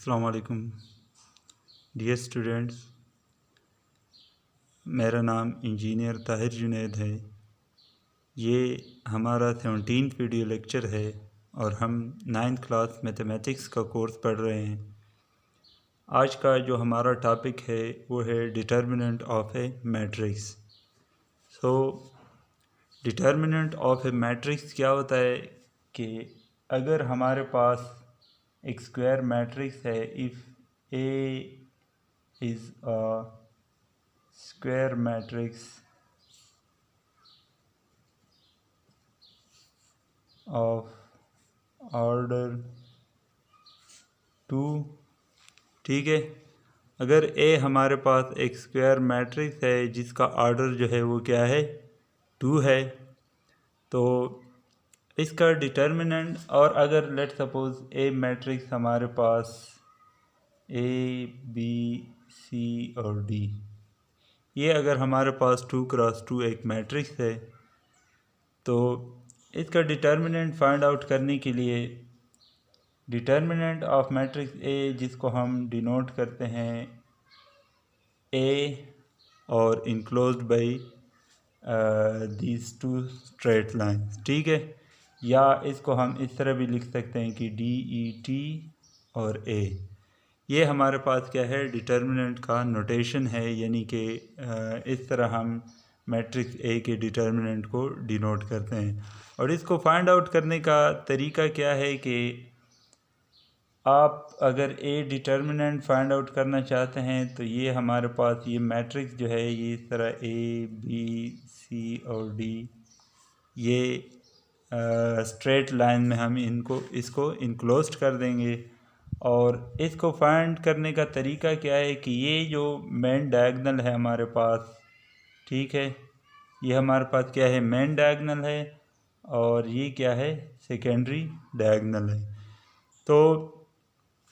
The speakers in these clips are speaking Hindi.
अस्सलाम वालेकुम डियर स्टूडेंट्स। मेरा नाम इंजीनियर ताहिर जुनैद है। ये हमारा 17th वीडियो लेक्चर है और हम 9th क्लास मैथमेटिक्स का कोर्स पढ़ रहे हैं। आज का जो हमारा टॉपिक है वो है determinant of a matrix. So determinant of a matrix क्या होता है कि अगर हमारे पास एक स्क्वायर मैट्रिक्स है, if A is a square matrix of order 2, ठीक है। अगर A हमारे पास एक स्क्वायर मैट्रिक्स है जिसका ऑर्डर जो है वो क्या है, 2 है, तो इसका डिटर्मिनेंट, और अगर लेट सपोज A मैट्रिक्स हमारे पास A B C और D, ये अगर हमारे पास 2x2 एक मैट्रिक्स है, तो इसका डिटर्मिनेंट फाइंड आउट करने के लिए डिटर्मिनेंट ऑफ मैट्रिक्स ए, जिसको हम डिनोट करते हैं ए और enclosed by these two straight lines, ठीक है। या इसको हम इस तरह भी लिख सकते हैं कि DET और ए, ये हमारे पास क्या है, डिटर्मिनेंट का नोटेशन है, यानी कि इस तरह हम मैट्रिक्स ए के डिटर्मिनेंट को डिनोट करते हैं। और इसको फाइंड आउट करने का तरीका क्या है कि आप अगर ए डिटर्मिनेंट फाइंड आउट करना चाहते हैं तो ये हमारे पास ये मैट्रिक्स जो है ये इस तरह A B C और D, ये स्ट्रेट लाइन में हम इसको इनक्लोज्ड कर देंगे। और इसको फाइंड करने का तरीका क्या है कि ये जो मेन डायगोनल है हमारे पास, ठीक है, ये हमारे पास क्या है, मेन डायगोनल है, और ये क्या है, सेकेंडरी डायगोनल है। तो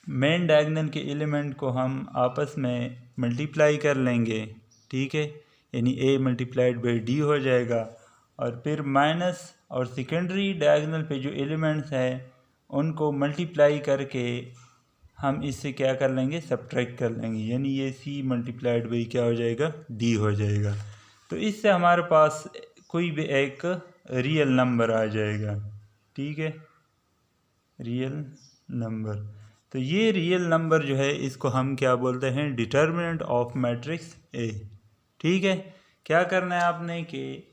मेन डायगोनल के एलिमेंट को हम आपस में मल्टीप्लाई कर लेंगे, ठीक है, यानी A मल्टीप्लाइड बाई D हो जाएगा। और फिर माइनस और सेकेंडरी डायगोनल पे जो एलिमेंट्स हैं उनको मल्टीप्लाई करके हम इससे क्या कर लेंगे, सब्ट्रैक्ट कर लेंगे, यानी ये C मल्टीप्लाइड बाई क्या हो जाएगा, D हो जाएगा। तो इससे हमारे पास कोई भी एक रियल नंबर आ जाएगा, ठीक है, रियल नंबर। तो ये रियल नंबर जो है इसको हम क्या बोलते हैं, डिटर्मिनेंट ऑफ मैट्रिक्स ए, ठीक है। क्या करना है आपने कि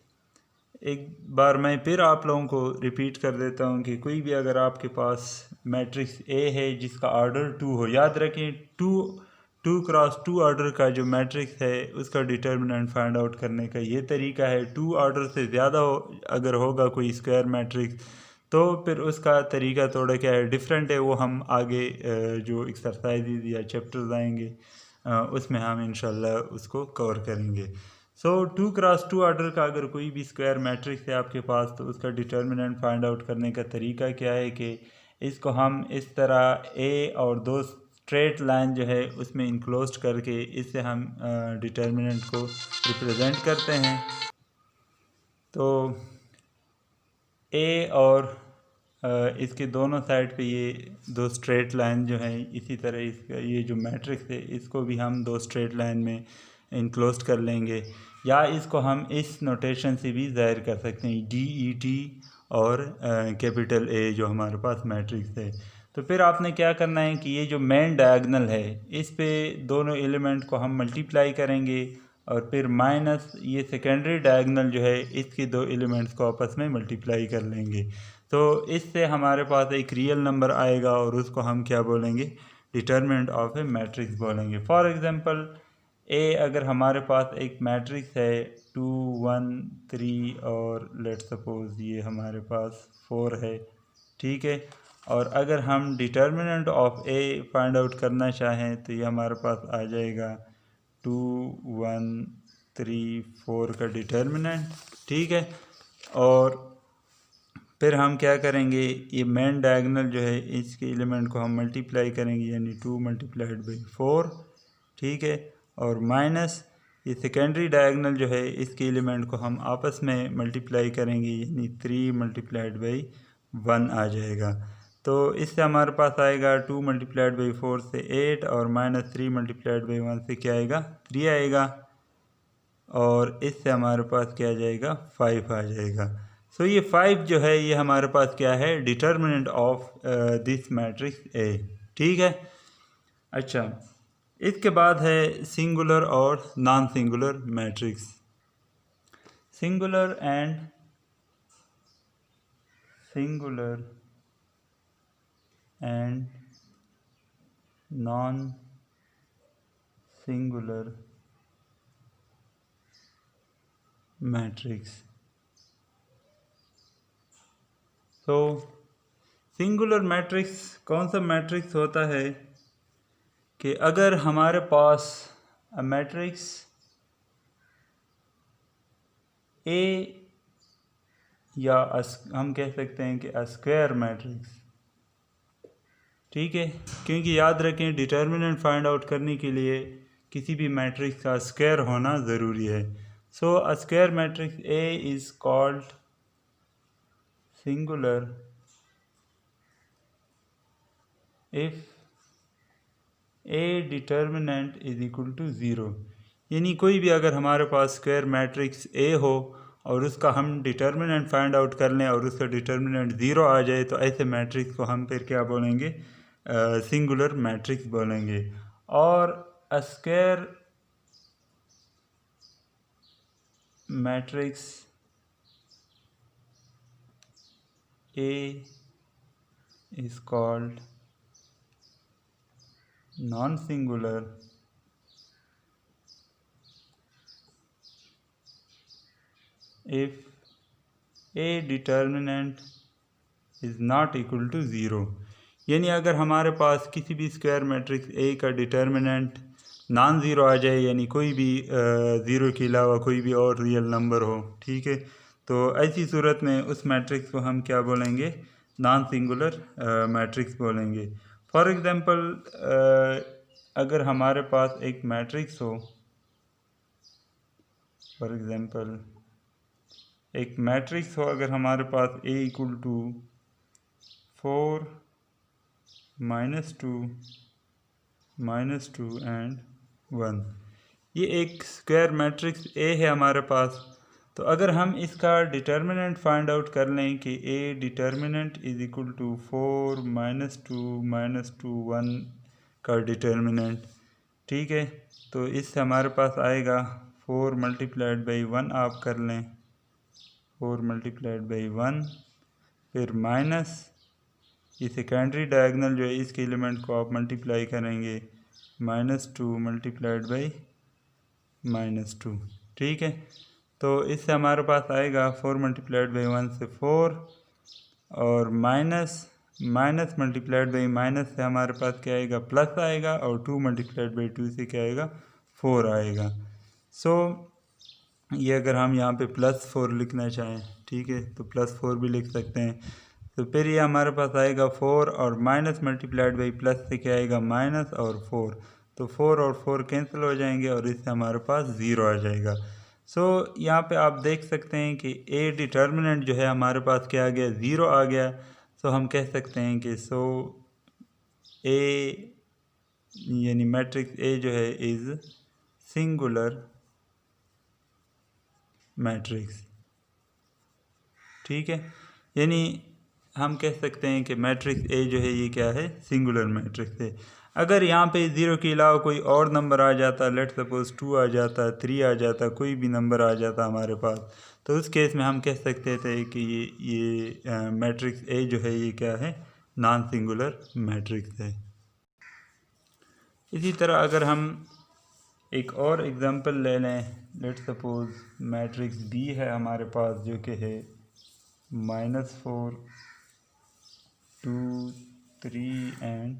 एक बार मैं फिर आप लोगों को रिपीट कर देता हूँ कि कोई भी अगर आपके पास मैट्रिक्स ए है जिसका ऑर्डर 2 हो, याद रखें 2x2 ऑर्डर का जो मैट्रिक्स है उसका डिटर्मिनेंट फाइंड आउट करने का ये तरीका है। 2 ऑर्डर से ज़्यादा अगर होगा कोई स्क्वायर मैट्रिक्स तो फिर उसका तरीका थोड़ा क्या है, डिफरेंट है। वो हम आगे जो एक्सरसाइज या चैप्टर्स आएंगे उसमें हम इंशाल्लाह उसको कवर करेंगे। सो 2x2 ऑर्डर का अगर कोई भी स्क्वायर मैट्रिक्स है आपके पास तो उसका डिटर्मिनेंट फाइंड आउट करने का तरीका क्या है कि इसको हम इस तरह A और दो स्ट्रेट लाइन जो है उसमें इनक्लोज्ड करके इससे हम डिटर्मिनेंट को रिप्रेजेंट करते हैं। तो A और इसके दोनों साइड पे ये दो स्ट्रेट लाइन जो है, इसी तरह इसका ये जो मैट्रिक्स है इसको भी हम दो स्ट्रेट लाइन में इनक्लोज्ड कर लेंगे, या इसको हम इस नोटेशन से भी ज़ाहिर कर सकते हैं, DET और कैपिटल A जो हमारे पास मैट्रिक्स है। तो फिर आपने क्या करना है कि ये जो मेन डायगोनल है इस पे दोनों एलिमेंट को हम मल्टीप्लाई करेंगे, और फिर माइनस ये सेकेंडरी डायगोनल जो है इसके दो एलिमेंट्स को आपस में मल्टीप्लाई कर लेंगे। तो इससे हमारे पास एक रियल नंबर आएगा और उसको हम क्या बोलेंगे, डिटर्मिनेंट ऑफ ए मैट्रिक्स बोलेंगे। फॉर एग्जांपल A अगर हमारे पास एक मैट्रिक्स है 2 1 3 और लेट सपोज ये हमारे पास 4 है, ठीक है। और अगर हम determinant of A find out करना चाहें तो ये हमारे पास आ जाएगा 2 1 3 4 का डिटर्मिनेंट, ठीक है। और फिर हम क्या करेंगे, ये मेन डायगोनल जो है इसके एलिमेंट को हम मल्टीप्लाई करेंगे, यानी 2 मल्टीप्लाइड बाई 4, ठीक है। और माइनस ये सेकेंडरी डायगोनल जो है इसके एलिमेंट को हम आपस में मल्टीप्लाई करेंगे, यानी 3 मल्टीप्लाइड बाई 1 आ जाएगा। तो इससे हमारे पास आएगा 2 मल्टीप्लाइड बाई 4 से 8 और -3 मल्टीप्लाइड बाई 1 से क्या आएगा 3 आएगा, और इससे हमारे पास क्या आ जाएगा 5 आ जाएगा। सो ये 5 जो है ये हमारे पास क्या है determinant of this matrix A. ठीक है। अच्छा, इसके बाद है सिंगुलर और non singular matrix. Singular and non singular matrix. तो सिंगुलर मैट्रिक्स कौन सा मैट्रिक्स होता है कि अगर हमारे पास मैट्रिक्स ए या हम कह सकते हैं कि स्क्वायर मैट्रिक्स, ठीक है, क्योंकि याद रखें डिटर्मिनेंट फाइंड आउट करने के लिए किसी भी मैट्रिक्स का स्क्वायर होना ज़रूरी है। So a square matrix A is called singular if A determinant is equal to zero. यानी कोई भी अगर हमारे पास स्क्वायर मैट्रिक्स ए हो और उसका हम डिटर्मिनेंट फाइंड आउट कर लें और उसका डिटर्मिनेंट ज़ीरो आ जाए तो ऐसे मैट्रिक्स को हम फिर क्या बोलेंगे सिंगुलर मैट्रिक्स बोलेंगे। और square matrix A is called non singular if a determinant is not equal to zero. यानी अगर हमारे पास किसी भी स्क्वायर मैट्रिक्स ए का डिटर्मिनेंट नॉन ज़ीरो आ जाए, यानी कोई भी ज़ीरो के अलावा कोई भी और रियल नंबर हो, ठीक है, तो ऐसी सूरत में उस मैट्रिक्स को हम क्या बोलेंगे नॉन सिंगुलर मैट्रिक्स बोलेंगे। फॉर एग्ज़ाम्पल अगर हमारे पास एक मैट्रिक्स हो, फॉर एग्ज़ाम्पल एक मैट्रिक्स हो अगर हमारे पास ए इक्वल टू 4 -2 -2 एंड 1, ये एक स्क्वायर मैट्रिक्स ए है हमारे पास। तो अगर हम इसका डिटर्मिनेंट फाइंड आउट कर लें कि A determinant is equal to 4 -2 -2 1 का डिटर्मिनेंट, ठीक है, तो इससे हमारे पास आएगा 4 मल्टीप्लाइड बाई 1 आप कर लें 4 मल्टीप्लाइड बाई 1, फिर माइनस ये सेकेंडरी डायगोनल जो है इसके एलिमेंट को आप मल्टीप्लाई करेंगे -2 मल्टीप्लाइड बाई -2, ठीक है। तो इससे हमारे पास आएगा 4 मल्टीप्लाइड बाई 1 से 4 और माइनस मल्टीप्लाइड बाई माइनस से हमारे पास क्या आएगा प्लस आएगा, और 2 मल्टीप्लाइड बाई 2 से क्या आएगा 4 आएगा। सो ये अगर हम यहाँ पे +4 लिखना चाहें, ठीक है, तो +4 भी लिख सकते हैं। तो फिर ये हमारे पास आएगा 4 और माइनस मल्टीप्लाइड बाई प्लस से क्या आएगा माइनस और 4, तो 4 और 4 कैंसिल हो जाएंगे और इससे हमारे पास 0 आ जाएगा। सो यहाँ पे आप देख सकते हैं कि ए डिटर्मिनेंट जो है हमारे पास क्या आ गया 0 आ गया। सो हम कह सकते हैं कि ए यानी मैट्रिक्स ए जो है इज़ सिंगुलर मैट्रिक्स, ठीक है। यानी हम कह सकते हैं कि मैट्रिक्स ए जो है ये क्या है सिंगुलर मैट्रिक्स है। अगर यहाँ पे 0 के अलावा कोई और नंबर आ जाता, लेट सपोज 2 आ जाता, 3 आ जाता, कोई भी नंबर आ जाता हमारे पास, तो उस केस में हम कह सकते थे कि ये मैट्रिक्स ए जो है ये क्या है नॉन सिंगुलर मैट्रिक्स है। इसी तरह अगर हम एक और एग्जांपल ले लें, लेट सपोज मैट्रिक्स बी है हमारे पास जो कि है -4 2 3 एंड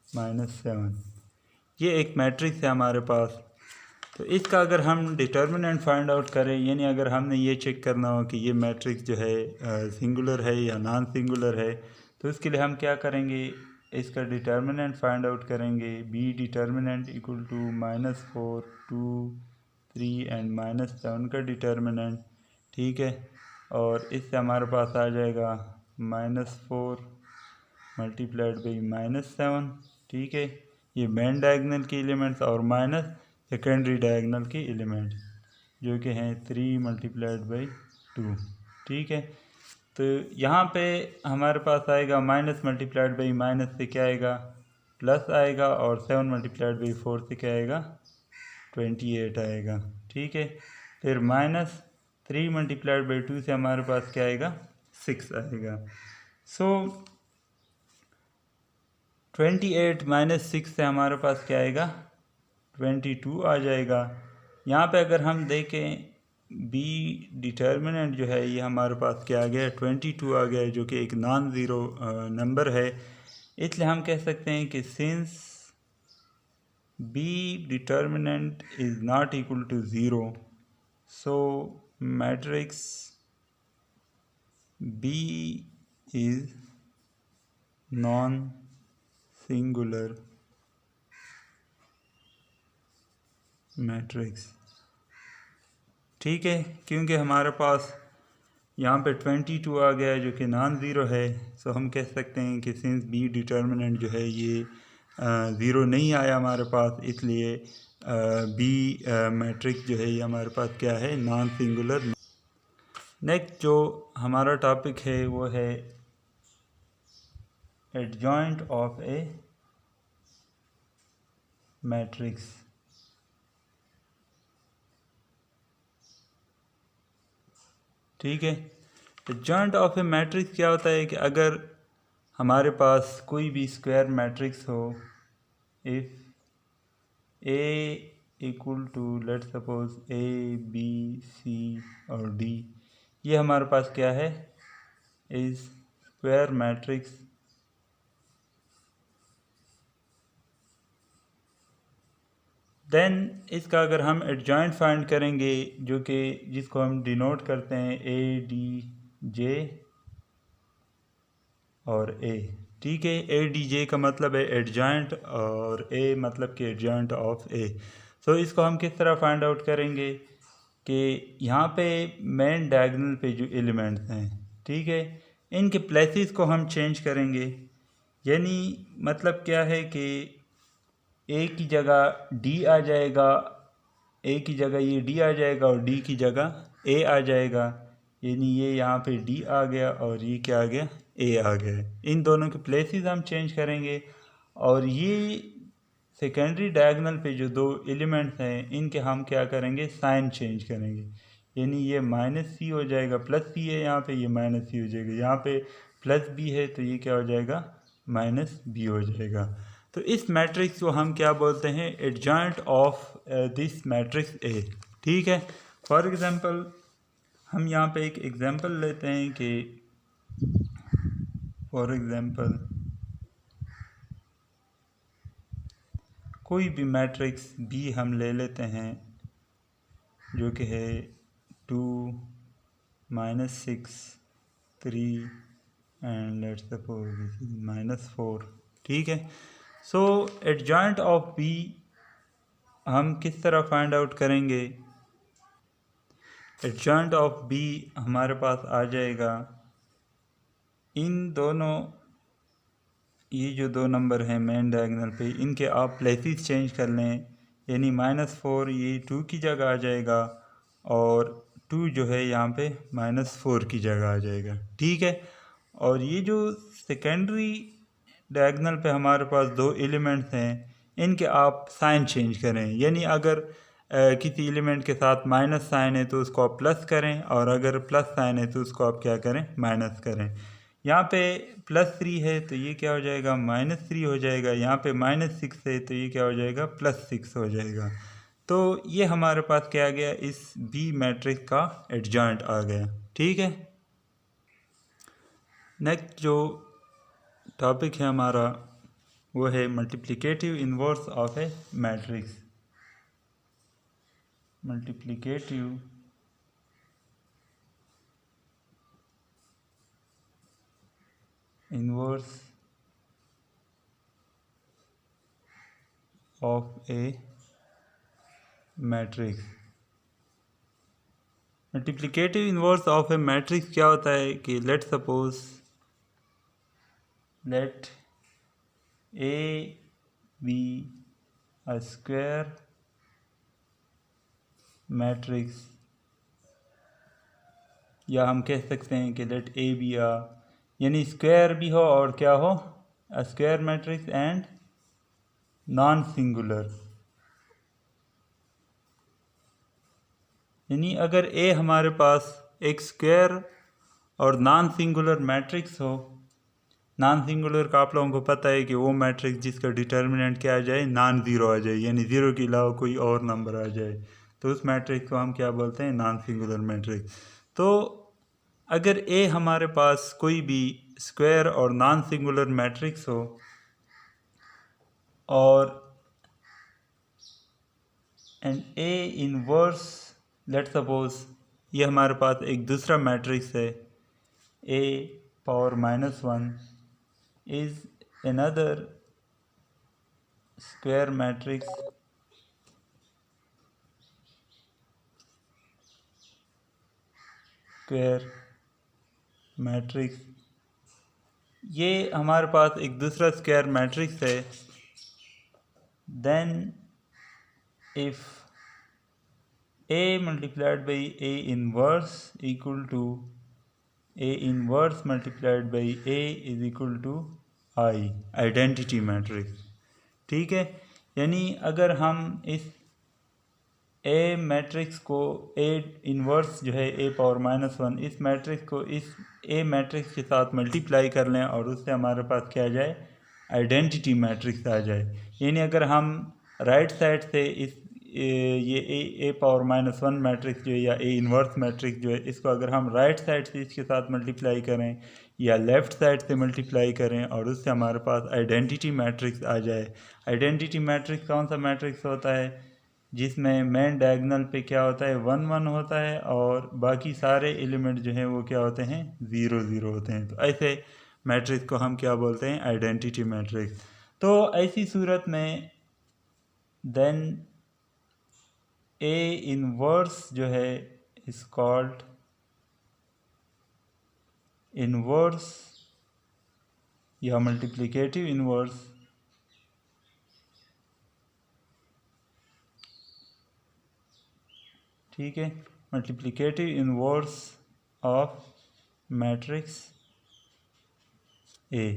-7, ये एक मैट्रिक्स है हमारे पास। तो इसका अगर हम डिटर्मिनेंट फाइंड आउट करें, यानी अगर हमने ये चेक करना हो कि ये मैट्रिक्स जो है सिंगुलर है या नॉन सिंगुलर है, तो उसके लिए हम क्या करेंगे इसका डिटर्मिनेंट फाइंड आउट करेंगे। B determinant equal to -4 2 3 and -7 का डिटर्मिनेंट, ठीक है, और इससे हमारे पास आ जाएगा -4 मल्टीप्लाइड बाई -7, ठीक है। ये मेन डायगोनल के एलिमेंट्स और माइनस सेकेंडरी डायगोनल के एलिमेंट्स जो कि हैं 3 मल्टीप्लाइड बाई 2, ठीक है। तो यहाँ पे हमारे पास आएगा माइनस मल्टीप्लाइड बाई माइनस से क्या आएगा, प्लस आएगा, और 7 मल्टीप्लाइड बाई 4 से क्या आएगा, 28 आएगा, ठीक है। फिर -3 मल्टीप्लाइड बाई 2 से हमारे पास क्या आएगा, 6 आएगा। सो 28 - 6 से हमारे पास क्या आएगा, 22 आ जाएगा। यहाँ पे अगर हम देखें बी डिटर्मिनेंट जो है ये हमारे पास क्या आ गया है, 22 आ गया है, जो कि एक नॉन ज़ीरो नंबर है। इसलिए हम कह सकते हैं कि since B determinant is not equal to zero, so matrix B is non singular matrix, ठीक है। क्योंकि हमारे पास यहाँ पे 22 आ गया है जो कि नॉन ज़ीरो है, सो हम कह सकते हैं कि सिंस बी डिटर्मिनेंट जो है ये ज़ीरो नहीं आया हमारे पास, इसलिए बी मैट्रिक्स जो है ये हमारे पास क्या है, नॉन सिंगुलर। नेक्स्ट जो हमारा टॉपिक है वो है एडजॉइंट ऑफ ए मैट्रिक्स, ठीक है। एडजॉइंट ऑफ ए मैट्रिक्स क्या होता है कि अगर हमारे पास कोई भी स्क्वायर मैट्रिक्स हो, if A equal to let suppose A B C और डी, ये हमारे पास क्या है, इज स्क्वायर मैट्रिक्स देन इसका अगर हम एडजॉइंट फाइंड करेंगे जो कि जिसको हम डिनोट करते हैं ए डी जे और ए, ठीक है। ए डी जे का मतलब है एडजॉइंट और ए मतलब कि एडजॉइंट ऑफ ए। सो इसको हम किस तरह फाइंड आउट करेंगे कि यहाँ पे मेन डायगोनल पे जो एलिमेंट्स हैं, ठीक है, इनके प्लेसेस को हम चेंज करेंगे। यानी मतलब क्या है कि ए की जगह डी आ जाएगा, ए की जगह ये डी आ जाएगा और डी की जगह ए आ जाएगा। यानी ये यहाँ पे डी आ गया और ये क्या आ गया, ए आ गया। इन दोनों के प्लेसेस हम चेंज करेंगे और ये सेकेंडरी डायगोनल पे जो दो एलिमेंट्स हैं इनके हम क्या करेंगे, साइन चेंज करेंगे। यानी ये -c हो जाएगा, +c है यहाँ पे, ये -c हो जाएगा। यहाँ पे +b है तो ये क्या हो जाएगा, -b हो जाएगा। तो इस मैट्रिक्स को हम क्या बोलते हैं, adjoint of this matrix A, ठीक है। फॉर एग्जांपल हम यहाँ पे एक एग्जांपल लेते हैं कि फॉर एग्जांपल कोई भी मैट्रिक्स बी हम ले लेते हैं जो कि है 2 -6 3 एंड लेट्स सपोज -4, ठीक है। सो एडजॉइंट ऑफ बी हम किस तरह फाइंड आउट करेंगे, एडजॉइंट ऑफ बी हमारे पास आ जाएगा इन दोनों, ये जो दो नंबर हैं मेन डायगोनल पे इनके आप प्लेसेस चेंज कर लें। यानी -4 ये 2 की जगह आ जाएगा और 2 जो है यहाँ पे -4 की जगह आ जाएगा, ठीक है। और ये जो सेकेंडरी डायगोनल पे हमारे पास दो एलिमेंट्स हैं इनके आप साइन चेंज करें। यानी अगर किसी एलिमेंट के साथ माइनस साइन है तो उसको आप प्लस करें और अगर प्लस साइन है तो उसको आप क्या करें, माइनस करें। यहाँ पे +3 है तो ये क्या हो जाएगा, -3 हो जाएगा। यहाँ पे -6 है तो ये क्या हो जाएगा, +6 हो जाएगा। तो ये हमारे पास क्या आ गया, इस बी मैट्रिक्स का एडजॉइंट आ गया, ठीक है। नेक्स्ट जो टॉपिक है हमारा वो है multiplicative inverse of a matrix. Multiplicative inverse of a matrix. Multiplicative inverse of a matrix क्या होता है कि let suppose let A be a square matrix, या हम कह सकते हैं कि लेट ए बी आ, यानी स्क्वायर भी हो और क्या हो, अ square matrix and non singular. यानी अगर ए हमारे पास एक स्क्वायर और नॉन सिंगुलर मैट्रिक्स हो, नॉन सिंगुलर का आप लोगों को पता है कि वो मैट्रिक्स जिसका डिटर्मिनेंट क्या आ जाए, नॉन ज़ीरो आ जाए, यानी ज़ीरो के अलावा कोई और नंबर आ जाए, तो उस मैट्रिक्स को हम क्या बोलते हैं, नॉन सिंगुलर मैट्रिक्स। तो अगर ए हमारे पास कोई भी स्क्वायर और नॉन सिंगुलर मैट्रिक्स हो और and A inverse, let suppose ये हमारे पास एक दूसरा मैट्रिक्स है, ए power -1 is another square matrix ये हमारे पास एक दूसरा स्क्वायर मैट्रिक्स है, then if A multiplied by A inverse equal to A inverse multiplied by A is equal to I, identity matrix. ठीक है, यानी अगर हम इस ए मैट्रिक्स को, ए इन्वर्स जो है ए पावर -1, इस मैट्रिक्स को इस ए मैट्रिक्स के साथ मल्टीप्लाई कर लें और उससे हमारे पास क्या आ जाए, आइडेंटिटी मैट्रिक्स आ जाए। यानी अगर हम राइट साइड से इस ये ए पावर -1 मैट्रिक्स जो है या ए इन्वर्स मैट्रिक्स जो है, इसको अगर हम राइट साइड से इसके साथ मल्टीप्लाई करें या लेफ़्ट साइड से मल्टीप्लाई करें और उससे हमारे पास आइडेंटिटी मैट्रिक्स आ जाए। आइडेंटिटी मैट्रिक्स कौन सा मैट्रिक्स होता है, जिसमें मेन डायगोनल पे क्या होता है, 1 1 होता है और बाकी सारे एलिमेंट जो हैं वो क्या होते हैं, 0 0 होते हैं। तो ऐसे मैट्रिक्स को हम क्या बोलते हैं, आइडेंटिटी मैट्रिक्स। तो ऐसी सूरत में देन ए इनवर्स जो है इज कॉल्ड इनवर्स या मल्टीप्लिकेटिव इनवर्स, ठीक है, multiplicative inverse of matrix A.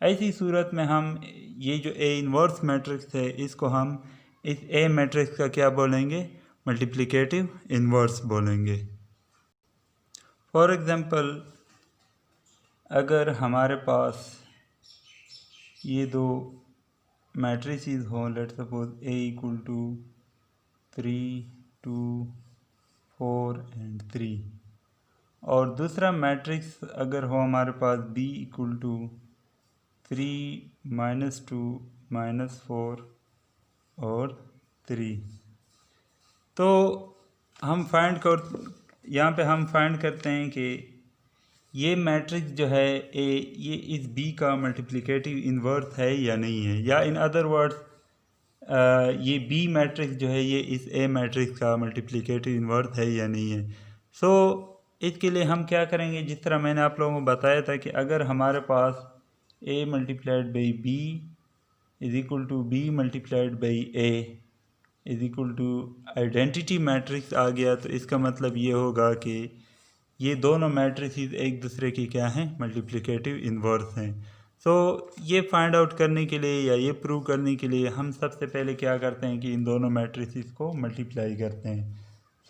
ऐसी सूरत में हम ये जो ए इनवर्स मैट्रिक्स है इसको हम इस ए मैट्रिक्स का क्या बोलेंगे, मल्टीप्लिकेटिव इनवर्स बोलेंगे। फॉर एग्जांपल अगर हमारे पास ये दो मैट्रिसेस हों, let suppose A equal to 3 2 4 and 3, और दूसरा मैट्रिक्स अगर हो हमारे पास बी इक्वल टू 3 -2 -4 और 3, तो हम यहाँ पे हम फाइंड करते हैं कि ये मैट्रिक्स जो है ए, ये इस बी का मल्टीप्लिकेटिव इन्वर्स है या नहीं है, या इन अदर वर्ड्स ये बी मैट्रिक्स जो है ये इस ए मैट्रिक्स का मल्टीप्लिकेटिव इन्वर्स है या नहीं है। सो इसके लिए हम क्या करेंगे, जिस तरह मैंने आप लोगों को बताया था कि अगर हमारे पास A multiplied by B is equal to B multiplied by A is equal to identity matrix आ गया, तो इसका मतलब ये होगा कि ये दोनों मैट्रिसेस एक दूसरे की क्या हैं, मल्टीप्लिकेटिव इन्वर्स हैं। सो ये फाइंड आउट करने के लिए या ये प्रूव करने के लिए हम सबसे पहले क्या करते हैं कि इन दोनों मैट्रिसेस को मल्टीप्लाई करते हैं।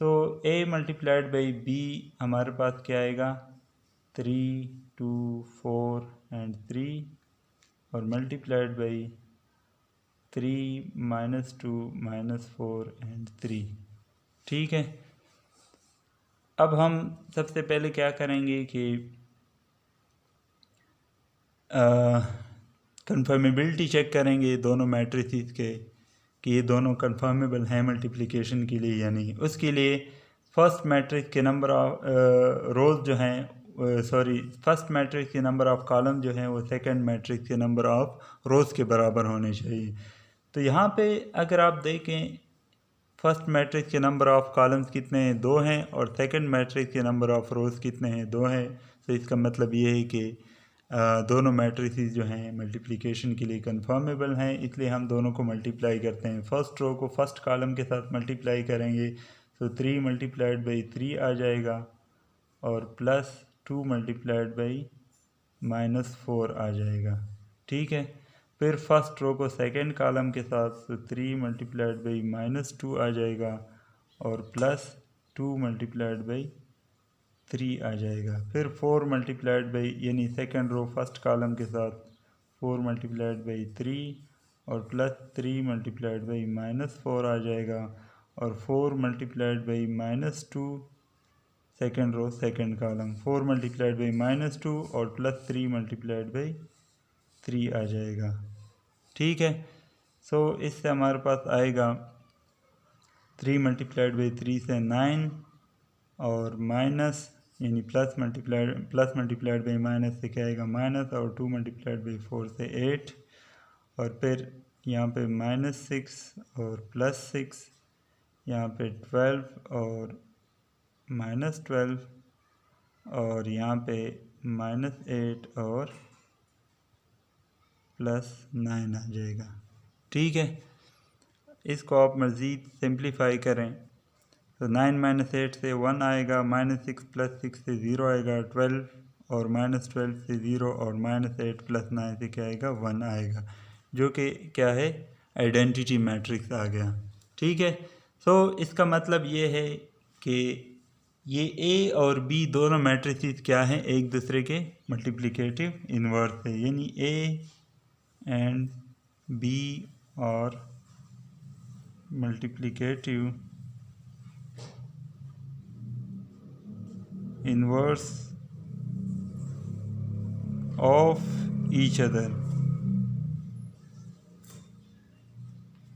सो ए मल्टीप्लाइड बाई बी हमारे पास क्या आएगा, 3 2 4 एंड 3, और मल्टीप्लाइड बाई 3 -2 -4 एंड 3। ठीक है, अब हम सबसे पहले क्या करेंगे कि कंफर्मेबिलिटी चेक करेंगे दोनों मैट्रिसेस के कि ये दोनों कंफर्मेबल हैं मल्टीप्लिकेशन के लिए या नहीं। उसके लिए फर्स्ट मैट्रिक्स के नंबर ऑफ रोज जो हैं, फर्स्ट मैट्रिक्स के नंबर ऑफ कॉलम जो हैं वो सेकंड मैट्रिक्स के नंबर ऑफ रोज के बराबर होने चाहिए। तो यहाँ पे अगर आप देखें फर्स्ट मैट्रिक्स के नंबर ऑफ़ कॉलम्स कितने हैं, 2 हैं, और सेकंड मैट्रिक्स के नंबर ऑफ़ रोज़ कितने हैं, 2 हैं। तो इसका मतलब ये है कि दोनों मैट्रिसेस जो हैं मल्टीप्लिकेशन के लिए कन्फर्मेबल हैं, इसलिए हम दोनों को मल्टीप्लाई करते हैं। फर्स्ट रो को फर्स्ट कॉलम के साथ मल्टीप्लाई करेंगे तो 3 मल्टीप्लाइड बाई 3 आ जाएगा और प्लस 2 मल्टीप्लाइड बाई -4 आ जाएगा। ठीक है, फिर फर्स्ट रो को सेकंड कॉलम के साथ तो 3 मल्टीप्लाइड बाई -2 आ जाएगा और प्लस 2 मल्टीप्लाइड बाई 3 आ जाएगा। फिर 4 मल्टीप्लाइड बाई यानी सेकंड रो फर्स्ट कॉलम के साथ 4 मल्टीप्लाइड बाई 3 और प्लस 3 मल्टीप्लाइड बाई -4 आ जाएगा और 4 multiplied by -2 second row second column 4 multiplied by -2 और प्लस 3 मल्टीप्लाइड बाई 3 आ जाएगा। ठीक है, सो इससे हमारे पास आएगा 3 मल्टीप्लाइड बाई 3 से 9 और माइनस यानी प्लस मल्टीप्लाइड बाई माइनस से क्या आएगा माइनस और 2 मल्टीप्लाइड बाई 4 से 8 और फिर यहाँ पे -6 और +6, यहाँ पे 12 और -12 और यहाँ पे -8 और +9 आ जाएगा। ठीक है, इसको आप मज़ीद सिंप्लीफाई करें तो 9 - 8 से 1 आएगा, -6 + 6 से 0 आएगा 12 और -12 से 0 और -8 + 9 से क्या आएगा 1 आएगा, जो कि क्या है आइडेंटिटी मैट्रिक्स आ गया। ठीक है, सो इसका मतलब ये है कि ये ए और बी दोनों मैट्रिसेस क्या हैं एक दूसरे के मल्टीप्लिकेटिव इन्वर्स है, यानी ए एंड बी और multiplicative inverse of each other.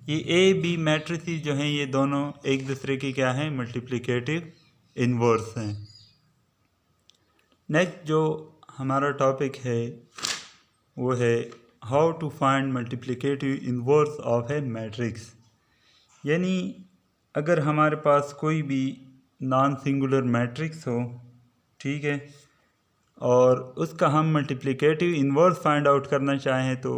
ये ए बी मैट्रिसेस जो हैं ये दोनों एक दूसरे के क्या हैं मल्टीप्लिकेटिव इनवर्स हैं। नेक्स्ट जो हमारा टॉपिक है वो है how to find multiplicative inverse of a matrix, यानी अगर हमारे पास कोई भी नॉन सिंगुलर मैट्रिक्स हो, ठीक है, और उसका हम मल्टीप्लिकेटिव इन्वर्स फाइंड आउट करना चाहें तो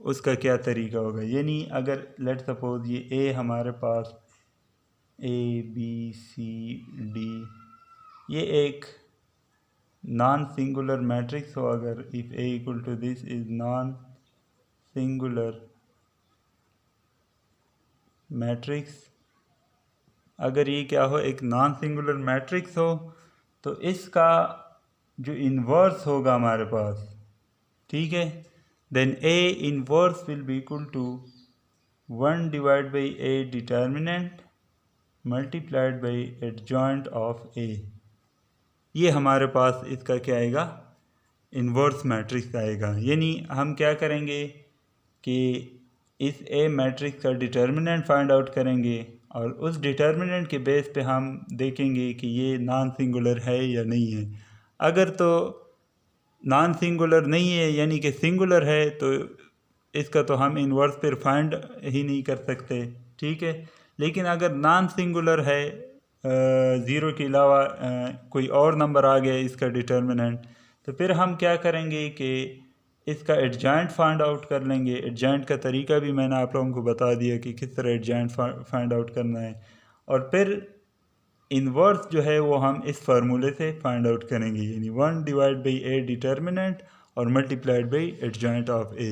उसका क्या तरीका होगा। यानी अगर लेट सपोज ये ए हमारे पास ABCD ये एक नॉन सिंगुलर मैट्रिक्स हो, अगर if A equal to this is non singular matrix, अगर ये क्या हो एक नॉन सिंगुलर मैट्रिक्स हो तो इसका जो इन्वर्स होगा हमारे पास, ठीक है, then A inverse will be equal to 1 divide by A determinant multiplied by adjoint of A। ये हमारे पास इसका क्या आएगा इन्वर्स मैट्रिक्स आएगा। यानी हम क्या करेंगे कि इस A मैट्रिक्स का डिटर्मिनेंट फाइंड आउट करेंगे और उस डिटर्मिनेंट के बेस पे हम देखेंगे कि ये नॉन सिंगुलर है या नहीं है। अगर तो नॉन सिंगुलर नहीं है यानी कि सिंगुलर है तो इसका तो हम इन्वर्स पर फाइंड ही नहीं कर सकते, ठीक है। लेकिन अगर नॉन सिंगुलर है, ज़ीरो के अलावा कोई और नंबर आ गया इसका डिटर्मिनेंट, तो फिर हम क्या करेंगे कि इसका एडजॉइंट फाइंड आउट कर लेंगे। एडजॉइंट का तरीका भी मैंने आप लोगों को बता दिया कि किस तरह एडजॉइंट फाइंड आउट करना है, और फिर इन्वर्स जो है वो हम इस फार्मूले से फाइंड आउट करेंगे, यानी 1 डिवाइड बाई A डिटर्मिनेंट और multiplied by adjoint of A।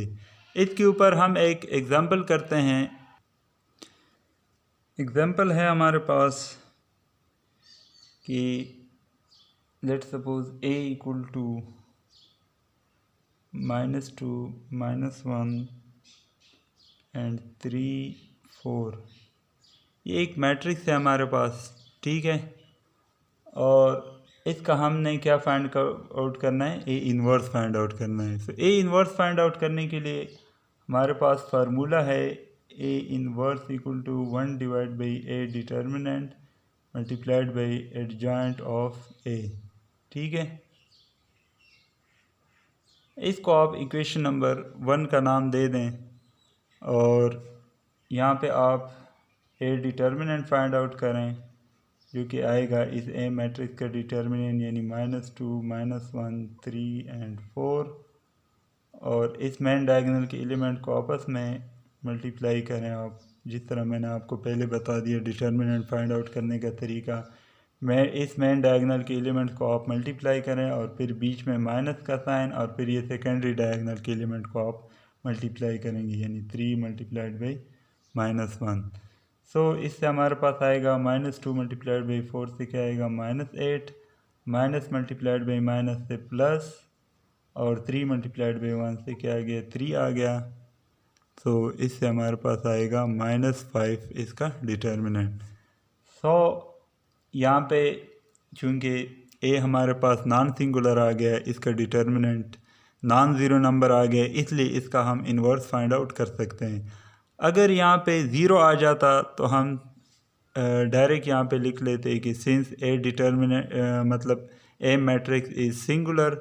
इसके ऊपर हम एक एग्जांपल करते हैं। एग्जांपल है हमारे पास कि let suppose A equal to -2 -1 and 3 4। ये एक मैट्रिक्स है हमारे पास, ठीक है, और इसका हमने क्या फाइंड आउट करना है, A इन्वर्स फाइंड आउट करना है। तो A इन्वर्स फाइंड आउट करने के लिए हमारे पास फार्मूला है A inverse equal to 1 divide by A determinant multiplied by adjoint of A, ठीक है। इसको आप इक्वेशन नंबर 1 का नाम दे दें और यहाँ पे आप A डिटर्मिनेंट फाइंड आउट करें जो कि आएगा इस A मैट्रिक्स का डिटर्मिनेंट, यानी -2 -1 3 एंड 4 और इस मेन डायगोनल के एलिमेंट को आपस में मल्टीप्लाई करें आप, जिस तरह मैंने आपको पहले बता दिया डिटर्मिनेंट फाइंड आउट करने का तरीका। इस मेन डायगोनल के एलिमेंट को आप मल्टीप्लाई करें और फिर बीच में माइनस का साइन, और फिर ये सेकेंडरी डायगोनल के एलिमेंट को आप मल्टीप्लाई करेंगे, यानी 3 मल्टीप्लाइड बाई -1। सो इससे हमारे पास आएगा -2 मल्टीप्लाइड बाई 4 से क्या आएगा -8, माइनस मल्टीप्लाइड बाई माइनस से प्लस, और 3 मल्टीप्लाइड बाई 1 से क्या आ गया 3 आ गया। तो इससे हमारे पास आएगा -5 इसका डिटर्मिनेंट। सो यहाँ पे चूँकि ए हमारे पास नॉन सिंगुलर आ गया, इसका डिटर्मिनेंट नॉन ज़ीरो नंबर आ गया, इसलिए इसका हम इन्वर्स फाइंड आउट कर सकते हैं। अगर यहाँ पे ज़ीरो आ जाता तो हम डायरेक्ट यहाँ पे लिख लेते कि सिंस ए डिटर्मिनेंट मतलब A matrix is singular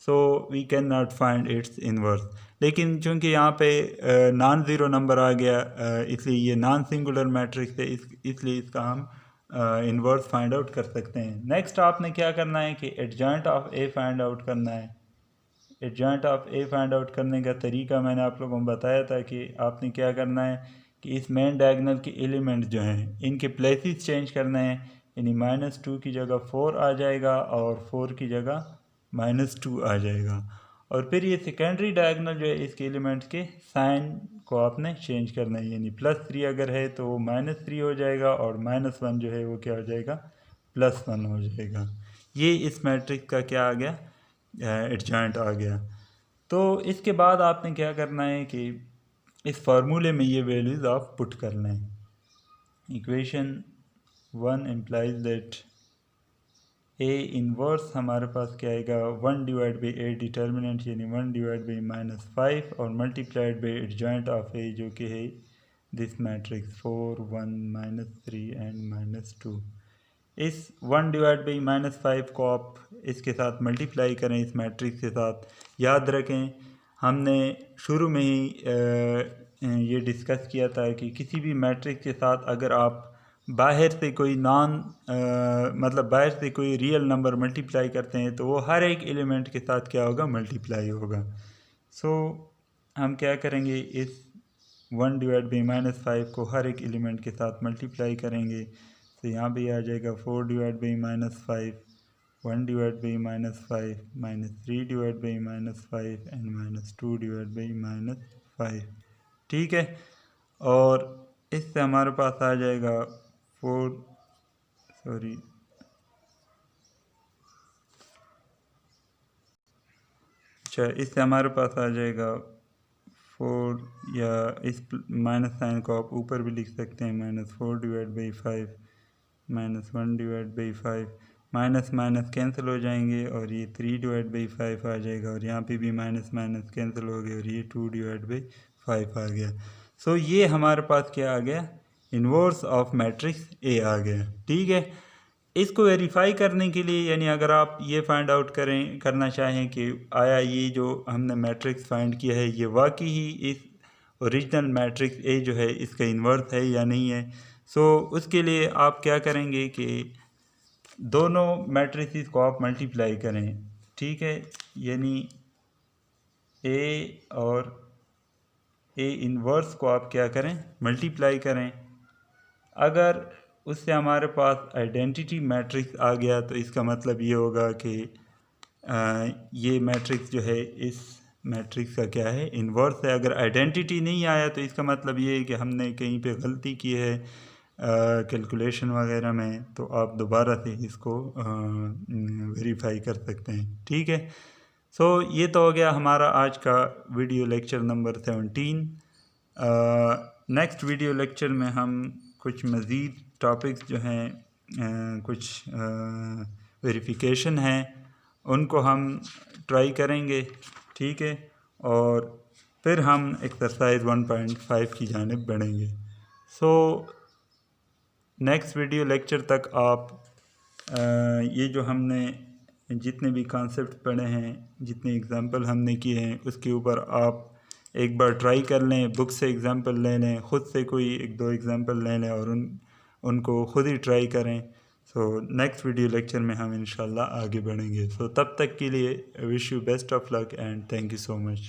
so we can not find its inverse. लेकिन चूँकि यहाँ पे नॉन ज़ीरो नंबर आ गया, इसलिए ये नॉन सिंगुलर मैट्रिक्स है, इसलिए इसका हम इन्वर्स फाइंड आउट कर सकते हैं। नेक्स्ट आपने क्या करना है कि adjoint of A find out करना है। Adjoint of A find out करने का तरीका मैंने आप लोगों को बताया था कि आपने क्या करना है कि इस मेन डायगोनल के एलिमेंट जो हैं इनके प्लेसेस चेंज करने हैं, यानी -2 की जगह 4 आ जाएगा और 4 की जगह -2 आ जाएगा। और फिर ये सेकेंडरी डायगोनल जो है इसके एलिमेंट्स के साइन को आपने चेंज करना है, यानी +3 अगर है तो वो -3 हो जाएगा, और -1 जो है वो क्या हो जाएगा +1 हो जाएगा। ये इस मैट्रिक्स का क्या आ गया एडजॉइंट आ गया। तो इसके बाद आपने क्या करना है कि इस फार्मूले में ये वैल्यूज़ आप पुट करना है। Equation 1 implies that A inverse हमारे पास क्या आएगा 1 डिवाइड बाई ए डिटर्मिनेंट, यानी 1 डिवाइड बाई -5 और मल्टीप्लाइड बाई एडजॉइंट ऑफ ए जो कि है दिस मैट्रिक्स 4 1 -3 एंड -2। इस 1 डिवाइड बाई -5 को आप इसके साथ मल्टीप्लाई करें इस मैट्रिक्स के साथ। याद रखें हमने शुरू में ही ये डिस्कस किया था कि किसी भी मैट्रिक्स के साथ अगर आप बाहर से कोई मतलब बाहर से कोई रियल नंबर मल्टीप्लाई करते हैं तो वो हर एक एलिमेंट के साथ क्या होगा मल्टीप्लाई होगा। सो हम क्या करेंगे इस 1 डिवाइड बाई -5 को हर एक एलिमेंट के साथ मल्टीप्लाई करेंगे। तो यहाँ भी आ जाएगा 4 divide by -5, 1 divide by -5, -3 divide by -5 and -2 divide by -5। ठीक है, और इससे हमारे पास आ जाएगा इससे हमारे पास आ जाएगा 4, या इस माइनस साइन को आप ऊपर भी लिख सकते हैं -4 divide by 5 -1 divide by 5, minus minus cancel हो जाएंगे और ये 3 डिवाइड बाई 5 आ जाएगा, और यहाँ पे भी माइनस माइनस कैंसिल हो गए और ये 2 डिवाइड बाई 5 आ गया। सो ये हमारे पास क्या आ गया इन्वर्स ऑफ मैट्रिक्स ए आ गया। ठीक है, इसको वेरीफाई करने के लिए यानी अगर आप ये फाइंड आउट करना चाहें कि आया ये जो हमने मैट्रिक्स फाइंड किया है ये वाकई ही इस ओरिजिनल मैट्रिक्स ए जो है इसका इन्वर्स है या नहीं है, सो उसके लिए आप क्या करेंगे कि दोनों मैट्रिसेस को आप मल्टीप्लाई करें। ठीक है, यानी ए और ए इन्वर्स को आप क्या करें मल्टीप्लाई करें। अगर उससे हमारे पास आइडेंटिटी मैट्रिक्स आ गया तो इसका मतलब ये होगा कि ये मैट्रिक्स जो है इस मैट्रिक्स का क्या है इन्वर्स है। अगर आइडेंटिटी नहीं आया तो इसका मतलब ये है कि हमने कहीं पे गलती की है कैलकुलेशन वगैरह में, तो आप दोबारा से इसको वेरीफाई कर सकते हैं। ठीक है, सो ये तो हो गया हमारा आज का video lecture number 17। Next video lecture में हम कुछ मज़ीद टॉपिक्स जो हैं कुछ वेरिफिकेशन हैं उनको हम ट्राई करेंगे। ठीक है, और फिर हम एक्सरसाइज 1.5 की जानिब बढ़ेंगे। सो नेक्स्ट वीडियो लेक्चर तक आप ये जो हमने जितने भी कॉन्सेप्ट पढ़े हैं जितने एग्ज़ाम्पल हमने किए हैं उसके ऊपर आप एक बार ट्राई कर लें, बुक से एग्ज़ाम्पल ले लें, ख़ुद से कोई 1-2 एग्ज़ाम्पल ले लें और उनको ख़ुद ही ट्राई करें। सो नेक्स्ट वीडियो लेक्चर में हम इंशाल्लाह आगे बढ़ेंगे। सो तब तक के लिए wish you best of luck and thank you so much.